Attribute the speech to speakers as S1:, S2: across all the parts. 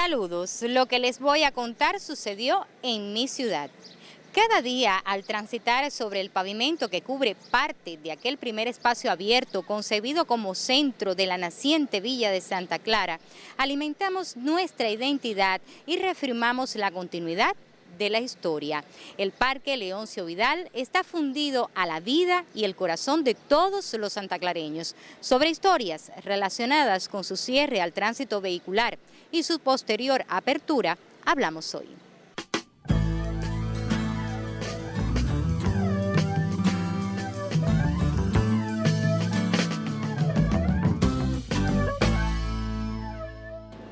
S1: Saludos, lo que les voy a contar sucedió en mi ciudad. Cada día, al transitar sobre el pavimento que cubre parte de aquel primer espacio abierto concebido como centro de la naciente villa de Santa Clara, alimentamos nuestra identidad y reafirmamos la continuidad de la historia. El Parque Leoncio Vidal está fundido a la vida y el corazón de todos los santaclareños. Sobre historias relacionadas con su cierre al tránsito vehicular y su posterior apertura, hablamos hoy.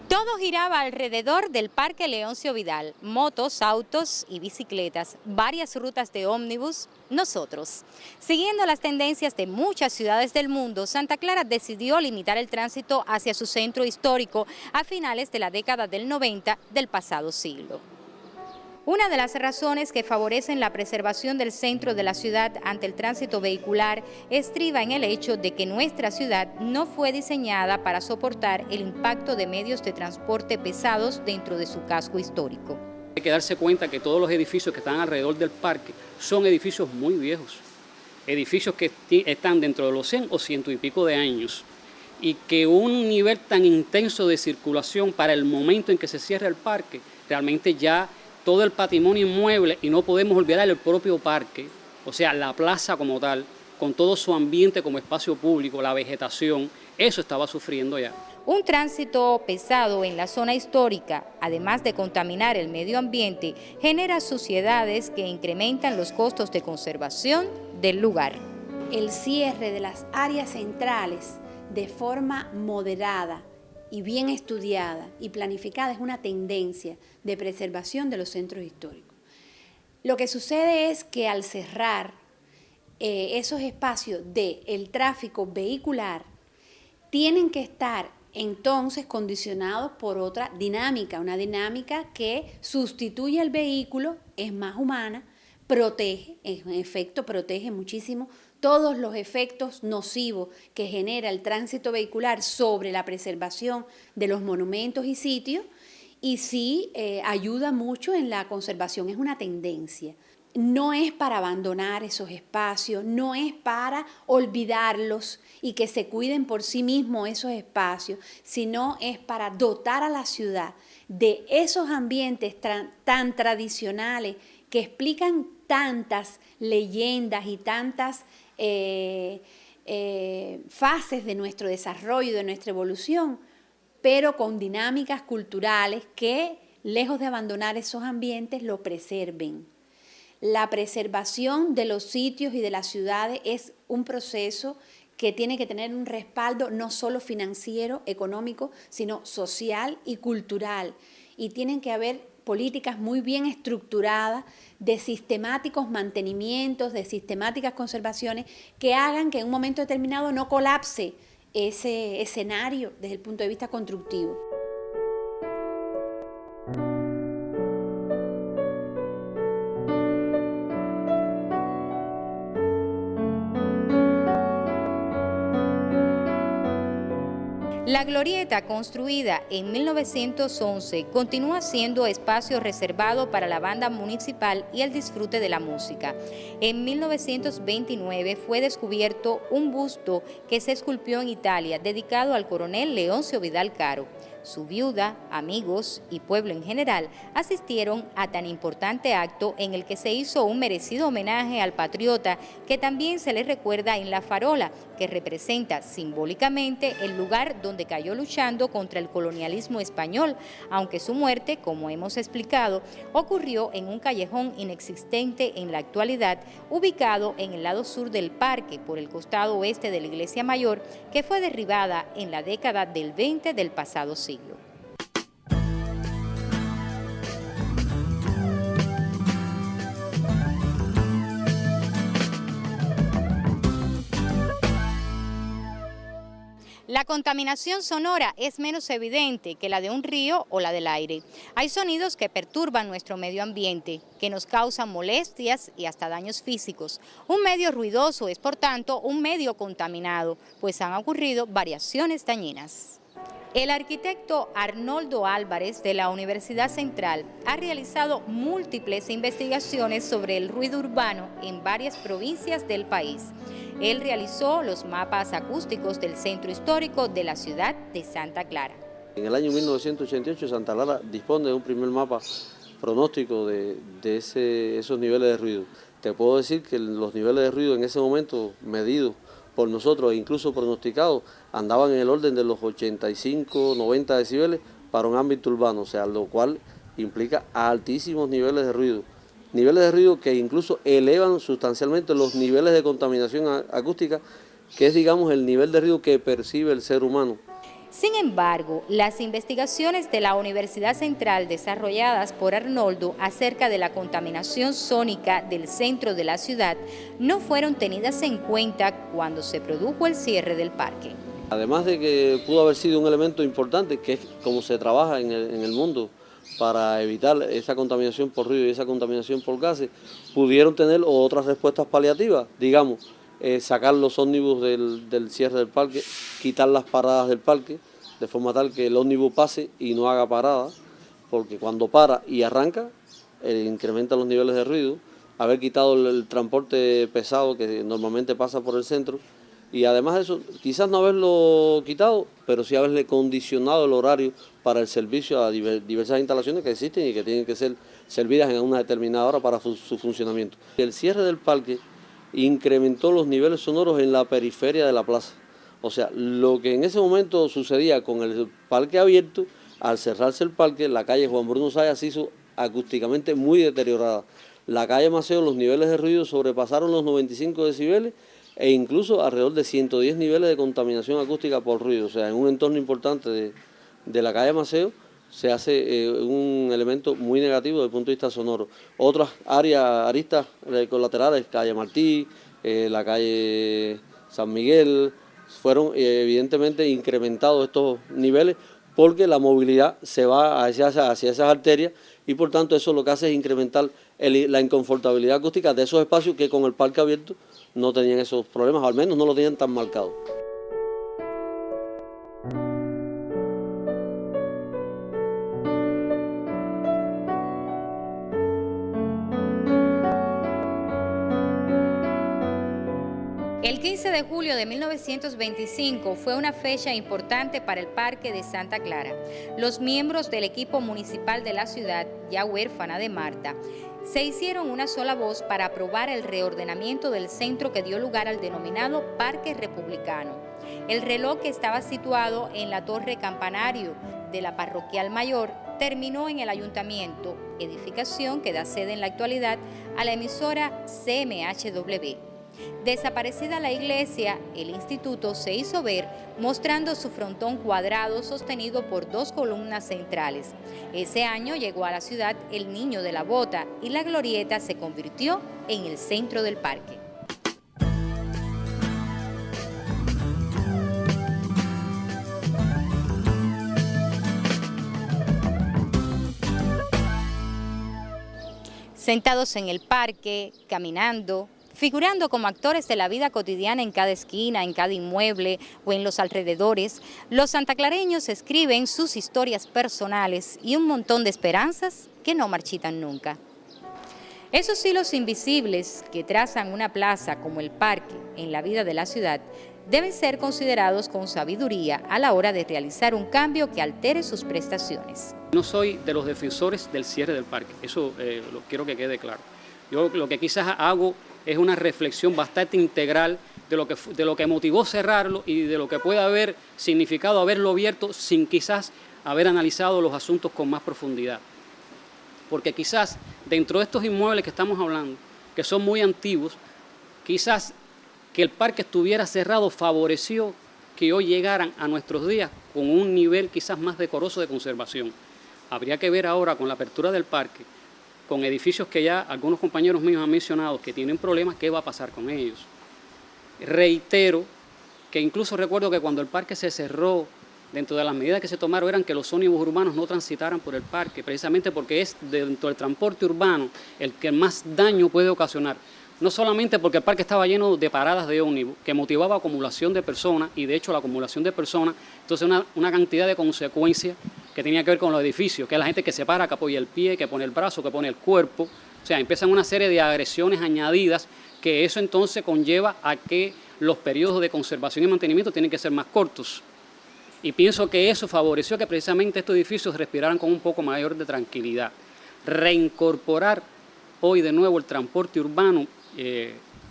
S1: Todo giraba alrededor del Parque Leoncio Vidal, motos, autos y bicicletas, varias rutas de ómnibus, nosotros. Siguiendo las tendencias de muchas ciudades del mundo, Santa Clara decidió limitar el tránsito hacia su centro histórico a finales de la década del 90 del pasado siglo. Una de las razones que favorecen la preservación del centro de la ciudad ante el tránsito vehicular estriba en el hecho de que nuestra ciudad no fue diseñada para soportar el impacto de medios de transporte pesados dentro de su casco histórico.
S2: Hay que darse cuenta que todos los edificios que están alrededor del parque son edificios muy viejos, edificios que están dentro de los 100 o 100 y pico de años, y que un nivel tan intenso de circulación para el momento en que se cierra el parque, realmente ya todo el patrimonio inmueble, y no podemos olvidar el propio parque, o sea, la plaza como tal, con todo su ambiente como espacio público, la vegetación, eso estaba sufriendo ya.
S1: Un tránsito pesado en la zona histórica, además de contaminar el medio ambiente, genera suciedades que incrementan los costos de conservación del lugar.
S3: El cierre de las áreas centrales de forma moderada y bien estudiada y planificada es una tendencia de preservación de los centros históricos. Lo que sucede es que al cerrar esos espacios del tráfico vehicular, tienen que estar entonces condicionados por otra dinámica, una dinámica que sustituye al vehículo, es más humana, protege, en efecto protege muchísimo todos los efectos nocivos que genera el tránsito vehicular sobre la preservación de los monumentos y sitios, y sí ayuda mucho en la conservación, es una tendencia. No es para abandonar esos espacios, no es para olvidarlos y que se cuiden por sí mismos esos espacios, sino es para dotar a la ciudad de esos ambientes tan tradicionales que explican tantas leyendas y tantas fases de nuestro desarrollo, de nuestra evolución, pero con dinámicas culturales que, lejos de abandonar esos ambientes, lo preserven. La preservación de los sitios y de las ciudades es un proceso que tiene que tener un respaldo no solo financiero, económico, sino social y cultural. Y tienen que haber políticas muy bien estructuradas de sistemáticos mantenimientos, de sistemáticas conservaciones que hagan que en un momento determinado no colapse ese escenario desde el punto de vista constructivo.
S1: La glorieta, construida en 1911, continúa siendo espacio reservado para la banda municipal y el disfrute de la música. En 1929 fue descubierto un busto que se esculpió en Italia, dedicado al coronel Leoncio Vidal Caro. Su viuda, amigos y pueblo en general asistieron a tan importante acto en el que se hizo un merecido homenaje al patriota que también se le recuerda en la farola, que representa simbólicamente el lugar donde cayó luchando contra el colonialismo español, aunque su muerte, como hemos explicado, ocurrió en un callejón inexistente en la actualidad, ubicado en el lado sur del parque, por el costado oeste de la Iglesia Mayor, que fue derribada en la década del 20 del pasado siglo. La contaminación sonora es menos evidente que la de un río o la del aire. Hay sonidos que perturban nuestro medio ambiente, que nos causan molestias y hasta daños físicos. Un medio ruidoso es, por tanto, un medio contaminado, pues han ocurrido variaciones dañinas. El arquitecto Arnoldo Álvarez de la Universidad Central ha realizado múltiples investigaciones sobre el ruido urbano en varias provincias del país. Él realizó los mapas acústicos del centro histórico de la ciudad de Santa Clara.
S4: En el año 1988 Santa Clara dispone de un primer mapa pronóstico de esos niveles de ruido. Te puedo decir que los niveles de ruido en ese momento medidos por nosotros e incluso pronosticados andaban en el orden de los 85, 90 decibeles para un ámbito urbano, o sea, lo cual implica altísimos niveles de ruido que incluso elevan sustancialmente los niveles de contaminación acústica, que es, digamos, el nivel de ruido que percibe el ser humano.
S1: Sin embargo, las investigaciones de la Universidad Central desarrolladas por Arnoldo acerca de la contaminación sónica del centro de la ciudad no fueron tenidas en cuenta cuando se produjo el cierre del parque.
S4: Además de que pudo haber sido un elemento importante, que es como se trabaja en el mundo para evitar esa contaminación por ruido y esa contaminación por gases, pudieron tener otras respuestas paliativas, digamos, sacar los ómnibus del cierre del parque, quitar las paradas del parque, de forma tal que el ómnibus pase y no haga parada, porque cuando para y arranca, incrementa los niveles de ruido, haber quitado el transporte pesado que normalmente pasa por el centro, y además de eso, quizás no haberlo quitado, pero sí haberle condicionado el horario para el servicio a diversas instalaciones que existen y que tienen que ser servidas en una determinada hora para su funcionamiento. El cierre del parque incrementó los niveles sonoros en la periferia de la plaza. O sea, lo que en ese momento sucedía con el parque abierto, al cerrarse el parque, la calle Juan Bruno Zayas se hizo acústicamente muy deteriorada. La calle Maceo, los niveles de ruido sobrepasaron los 95 decibeles e incluso alrededor de 110 niveles de contaminación acústica por ruido. O sea, en un entorno importante de la calle Maceo se hace un elemento muy negativo desde el punto de vista sonoro. Otras aristas colaterales, calle Martí, la calle San Miguel, fueron evidentemente incrementados estos niveles porque la movilidad se va hacia esas arterias y por tanto eso lo que hace es incrementar la inconfortabilidad acústica de esos espacios que con el parque abierto no tenían esos problemas, al menos no lo tenían tan marcados.
S1: El 15 de julio de 1925 fue una fecha importante para el Parque de Santa Clara. Los miembros del equipo municipal de la ciudad, ya huérfana de Marta, se hicieron una sola voz para aprobar el reordenamiento del centro que dio lugar al denominado Parque Republicano. El reloj, que estaba situado en la torre campanario de la Parroquial Mayor, terminó en el ayuntamiento, edificación que da sede en la actualidad a la emisora CMHW. Desaparecida la iglesia, el instituto se hizo ver mostrando su frontón cuadrado sostenido por dos columnas centrales. Ese año llegó a la ciudad el Niño de la Bota y la glorieta se convirtió en el centro del parque. Sentados en el parque, caminando, figurando como actores de la vida cotidiana en cada esquina, en cada inmueble o en los alrededores, los santaclareños escriben sus historias personales y un montón de esperanzas que no marchitan nunca. Esos hilos invisibles que trazan una plaza como el parque en la vida de la ciudad deben ser considerados con sabiduría a la hora de realizar un cambio que altere sus prestaciones.
S2: No soy de los defensores del cierre del parque, eso lo quiero que quede claro. Yo lo que quizás hago es una reflexión bastante integral de lo que motivó cerrarlo y de lo que puede haber significado haberlo abierto sin quizás haber analizado los asuntos con más profundidad. Porque quizás dentro de estos inmuebles que estamos hablando, que son muy antiguos, quizás que el parque estuviera cerrado favoreció que hoy llegaran a nuestros días con un nivel quizás más decoroso de conservación. Habría que ver ahora con la apertura del parque, con edificios que ya algunos compañeros míos han mencionado que tienen problemas, ¿qué va a pasar con ellos? Reitero que incluso recuerdo que cuando el parque se cerró, dentro de las medidas que se tomaron eran que los ómnibus urbanos no transitaran por el parque, precisamente porque es dentro del transporte urbano el que más daño puede ocasionar. no solamente porque el parque estaba lleno de paradas de ómnibus, que motivaba acumulación de personas, y de hecho la acumulación de personas, entonces una cantidad de consecuencias que tenía que ver con los edificios, que es la gente que se para, que apoya el pie, que pone el brazo, que pone el cuerpo, o sea, empiezan una serie de agresiones añadidas, que eso entonces conlleva a que los periodos de conservación y mantenimiento tienen que ser más cortos. Y pienso que eso favoreció que precisamente estos edificios respiraran con un poco mayor de tranquilidad. Reincorporar hoy de nuevo el transporte urbano,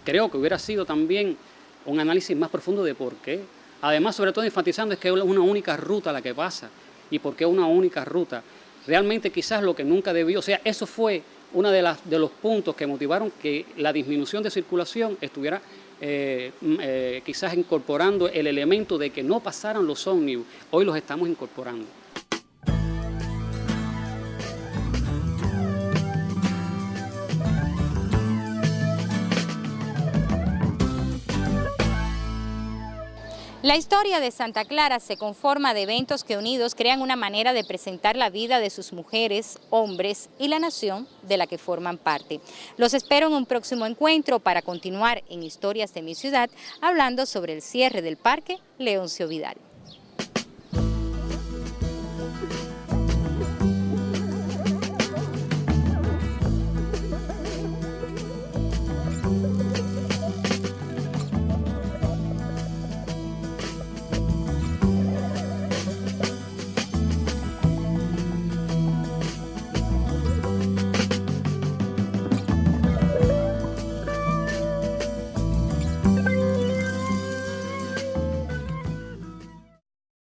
S2: creo que hubiera sido también un análisis más profundo de por qué. Además, sobre todo enfatizando es que es una única ruta la que pasa. ¿Y por qué una única ruta? Realmente quizás lo que nunca debió, o sea, eso fue uno de los puntos que motivaron que la disminución de circulación estuviera quizás incorporando el elemento de que no pasaran los ómnibus. Hoy los estamos incorporando.
S1: La historia de Santa Clara se conforma de eventos que unidos crean una manera de presentar la vida de sus mujeres, hombres y la nación de la que forman parte. Los espero en un próximo encuentro para continuar en Historias de mi ciudad, hablando sobre el cierre del Parque Leoncio Vidal.